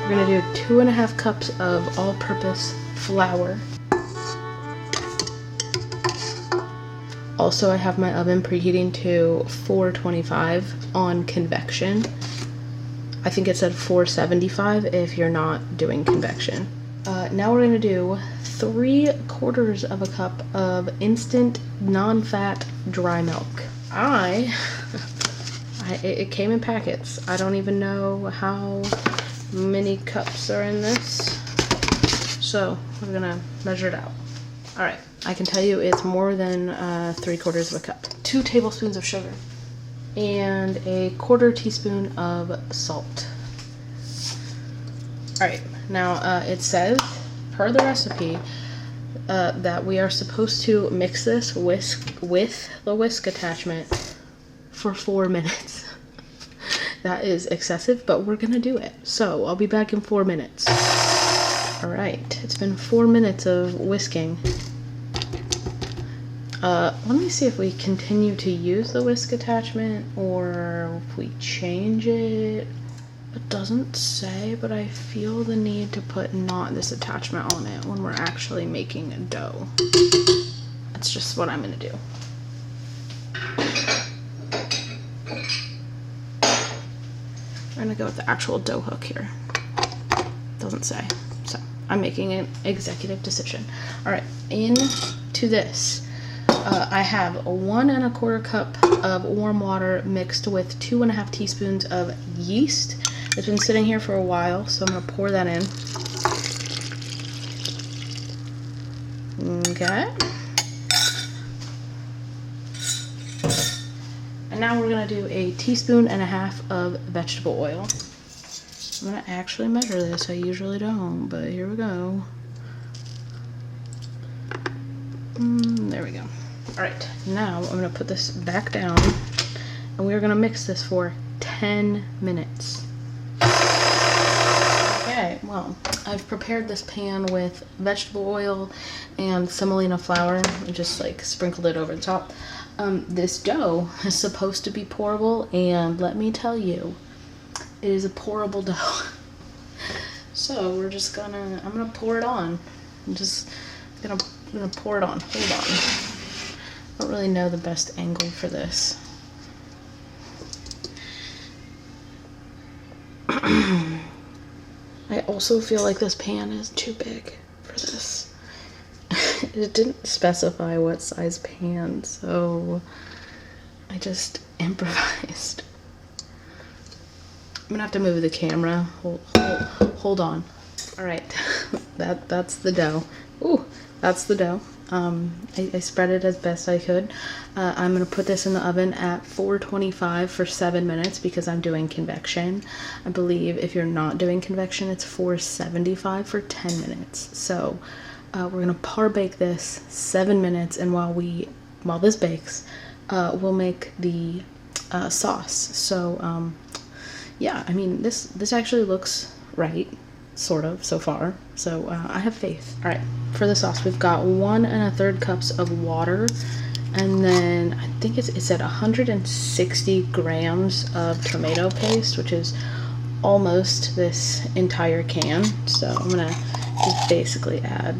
We're gonna do 2.5 cups of all-purpose flour. Also, I have my oven preheating to 425 on convection. I think it said 475 if you're not doing convection. Now we're gonna do 3/4 of a cup of instant non-fat dry milk. It came in packets. I don't even know how many cups are in this. So we're gonna measure it out. All right, I can tell you it's more than 3/4 of a cup. 2 tablespoons of sugar and a 1/4 teaspoon of salt. All right, now it says, per the recipe, that we are supposed to mix this with the whisk attachment for 4 minutes. That is excessive, but we're gonna do it. So I'll be back in 4 minutes. All right, it's been 4 minutes of whisking. Let me see if we continue to use the whisk attachment or if we change it. It doesn't say, but I feel the need to put not this attachment on it when we're actually making a dough. That's just what I'm gonna do. We're gonna go with the actual dough hook here. Doesn't say, so I'm making an executive decision. All right, into this, I have 1 1/4 cup of warm water mixed with 2.5 teaspoons of yeast. It's been sitting here for a while, so I'm gonna pour that in. Okay. And now we're gonna do 1.5 teaspoons of vegetable oil. I'm gonna actually measure this. I usually don't, but here we go. There we go. All right, now I'm gonna put this back down and we're gonna mix this for 10 minutes. Okay, well, I've prepared this pan with vegetable oil and semolina flour and just like sprinkled it over the top. This dough is supposed to be pourable, and let me tell you, it is a pourable dough. So we're just gonna, I'm gonna pour it on. I'm gonna pour it on. Hold on. I don't really know the best angle for this. I also feel like this pan is too big for this. It didn't specify what size pan, so I just improvised. I'm gonna have to move the camera. Hold on. All right, that's the dough. Ooh, that's the dough. I spread it as best I could. I'm gonna put this in the oven at 425 for 7 minutes because I'm doing convection. I believe if you're not doing convection, it's 475 for 10 minutes. So we're gonna par bake this 7 minutes, and while this bakes, we'll make the sauce. So yeah, I mean this actually looks right, sort of, so far. So I have faith. All right, for the sauce, we've got 1 1/3 cups of water, and then I think it said 160 grams of tomato paste, which is almost this entire can. So I'm gonna just basically add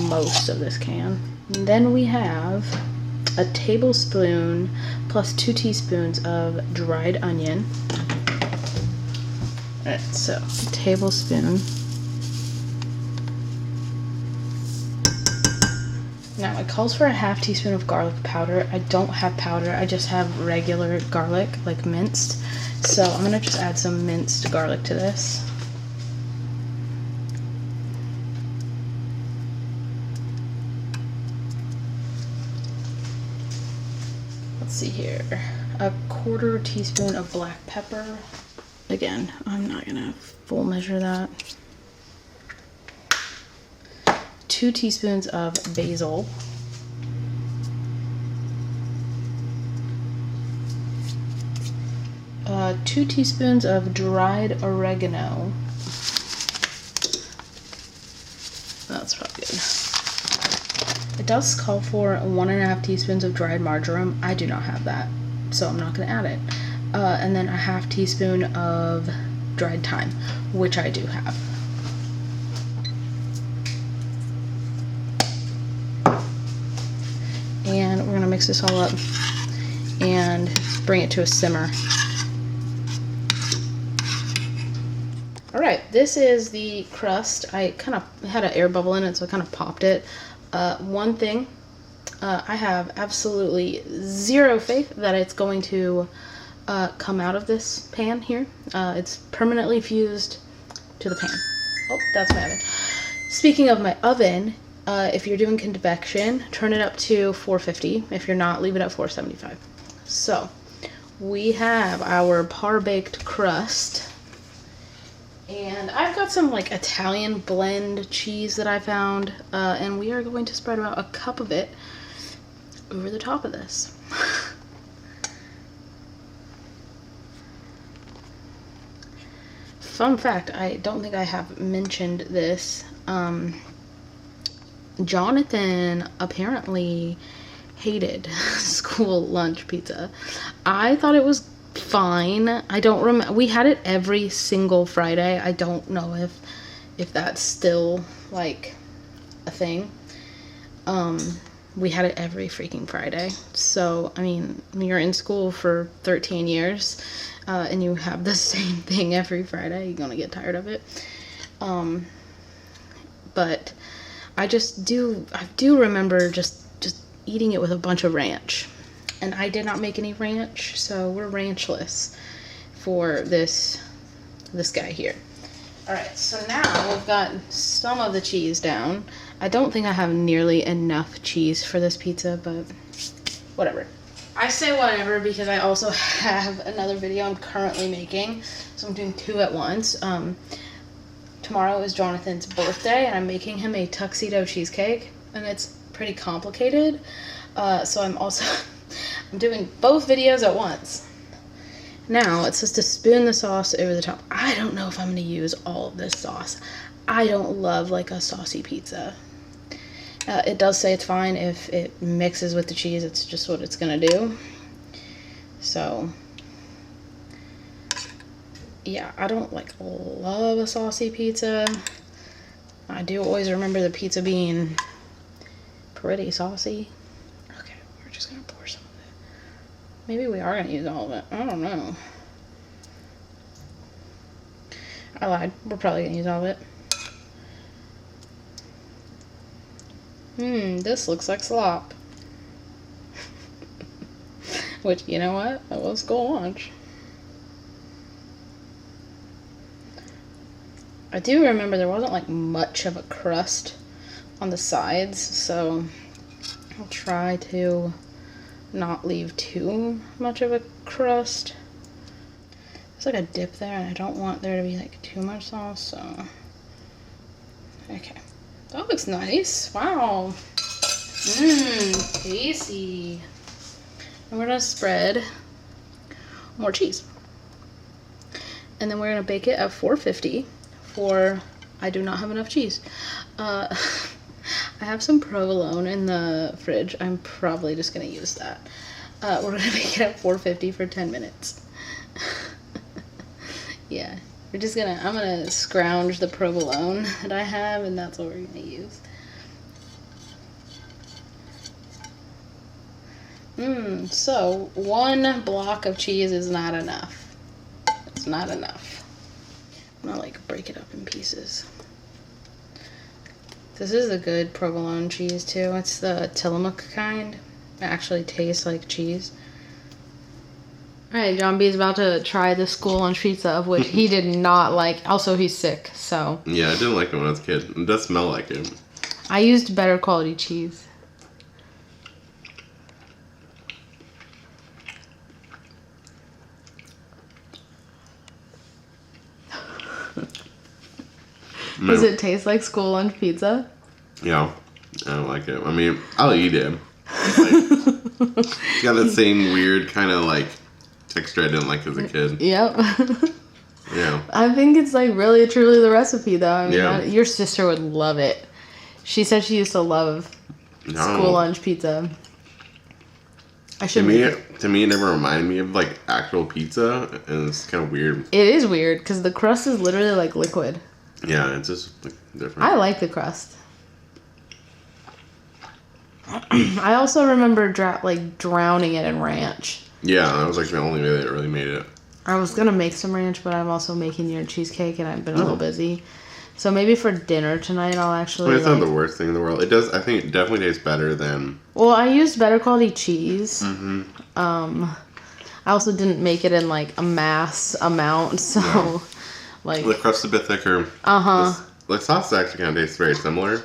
most of this can. And then we have a tablespoon plus 2 teaspoons of dried onion. All right, so a tablespoon. Now it calls for a 1/2 teaspoon of garlic powder. I don't have powder, I just have regular garlic, like minced. So I'm gonna just add some minced garlic to this. Let's see here. A 1/4 teaspoon of black pepper. Again, I'm not gonna full measure that. 2 teaspoons of basil. 2 teaspoons of dried oregano. That's probably good. It does call for 1 1/2 teaspoons of dried marjoram. I do not have that, so I'm not gonna add it. And then a 1/2 teaspoon of dried thyme, which I do have. And we're gonna mix this all up and bring it to a simmer. All right, this is the crust. I kind of had an air bubble in it, so I kind of popped it. One thing, I have absolutely zero faith that it's going to come out of this pan here. It's permanently fused to the pan. Oh, that's my oven. Speaking of my oven, if you're doing convection, turn it up to 450. If you're not, leave it at 475. So, we have our par-baked crust. And I've got some like Italian blend cheese that I found, and we are going to spread about a cup of it over the top of this. Fun fact, I don't think I have mentioned this. Jonathan apparently hated school lunch pizza. I thought it was fine. I don't remember. We had it every single Friday. I don't know if that's still like a thing. We had it every freaking Friday. So, I mean, when you're in school for 13 years and you have the same thing every Friday, you're gonna get tired of it. But I do remember just eating it with a bunch of ranch. And I did not make any ranch, so we're ranchless for this guy here. Alright, so now we've got some of the cheese down. I don't think I have nearly enough cheese for this pizza, but whatever. I say whatever because I also have another video I'm currently making, so I'm doing two at once. Tomorrow is Jonathan's birthday, and I'm making him a tuxedo cheesecake, and it's pretty complicated. So I'm doing both videos at once. Now, it's just to spoon the sauce over the top. I don't know if I'm going to use all of this sauce. I don't love, like, a saucy pizza. It does say it's fine if it mixes with the cheese. It's just what it's going to do. So, yeah, I don't, like, love a saucy pizza. I do always remember the pizza being pretty saucy. Okay, we're just going to pour some. Maybe we are going to use all of it. I don't know. I lied. We're probably going to use all of it. This looks like slop. Which, you know what? That was school lunch. I do remember there wasn't like much of a crust on the sides, so I'll try to not leave too much of a crust. There's like a dip there, and I don't want there to be like too much sauce, so okay. That looks nice. Wow. Tasty. And we're gonna spread more cheese. And then we're gonna bake it at 450 for, I do not have enough cheese. I have some provolone in the fridge. I'm probably just gonna use that. We're gonna bake it at 450 for 10 minutes. Yeah, I'm gonna scrounge the provolone that I have, and that's what we're gonna use. So one block of cheese is not enough. It's not enough. I'm gonna like break it up in pieces. This is a good provolone cheese too. It's the Tillamook kind. It actually tastes like cheese. Alright, John B is about to try the school lunch pizza, of which he did not like. Also, he's sick, so. Yeah, I didn't like it when I was a kid. It does smell like it. I used better quality cheese. No. Does it taste like school lunch pizza? Yeah, I don't like it. I mean, I'll eat it. Like, it's got the same weird kind of like texture I didn't like as a kid. Yep. Yeah. I think it's like really truly the recipe though. I mean, yeah. Your sister would love it. She said she used to love school lunch pizza. To me, it never reminded me of like actual pizza, and it's kind of weird. It is weird because the crust is literally like liquid. Yeah, it's just like different. I like the crust. I also remember drowning it in ranch. Yeah, that was like the only way that it really made it. I was gonna make some ranch, but I'm also making your cheesecake, and I've been a little busy. So maybe for dinner tonight, I'll actually. It's not the worst thing in the world. It does. I think it definitely tastes better than. Well, I used better quality cheese. Mm-hmm. I also didn't make it in like a mass amount, so like. The crust a bit thicker. The sauce actually kind of tastes very similar.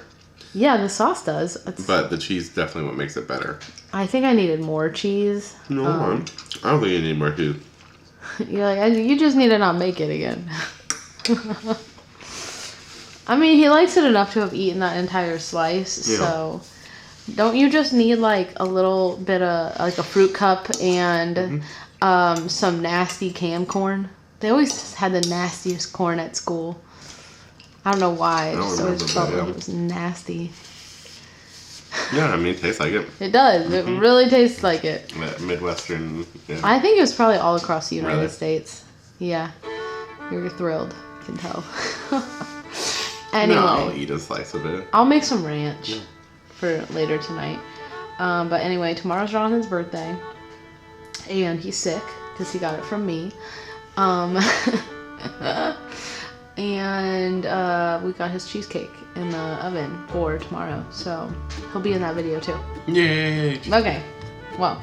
Yeah, the sauce does. But the cheese definitely what makes it better. I think I needed more cheese. No, I don't think you need more cheese. You're like, you just need to not make it again. I mean, he likes it enough to have eaten that entire slice, so don't you just need like a little bit of like a fruit cup and some nasty canned corn? They always had the nastiest corn at school. I don't know why. I just always felt like it was nasty. Yeah, I mean, it tastes like it. It does. It really tastes like it. That Midwestern. Yeah. I think it was probably all across the United States. Yeah. You're thrilled. I can tell. Anyway. No, I'll eat a slice of it. I'll make some ranch for later tonight. But anyway, tomorrow's Jonathan's birthday. And he's sick because he got it from me. And we got his cheesecake in the oven for tomorrow. So he'll be in that video too. Yay! Okay. Well,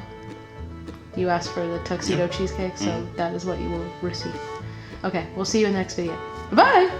you asked for the tuxedo cheesecake, so that is what you will receive. Okay, we'll see you in the next video. Bye!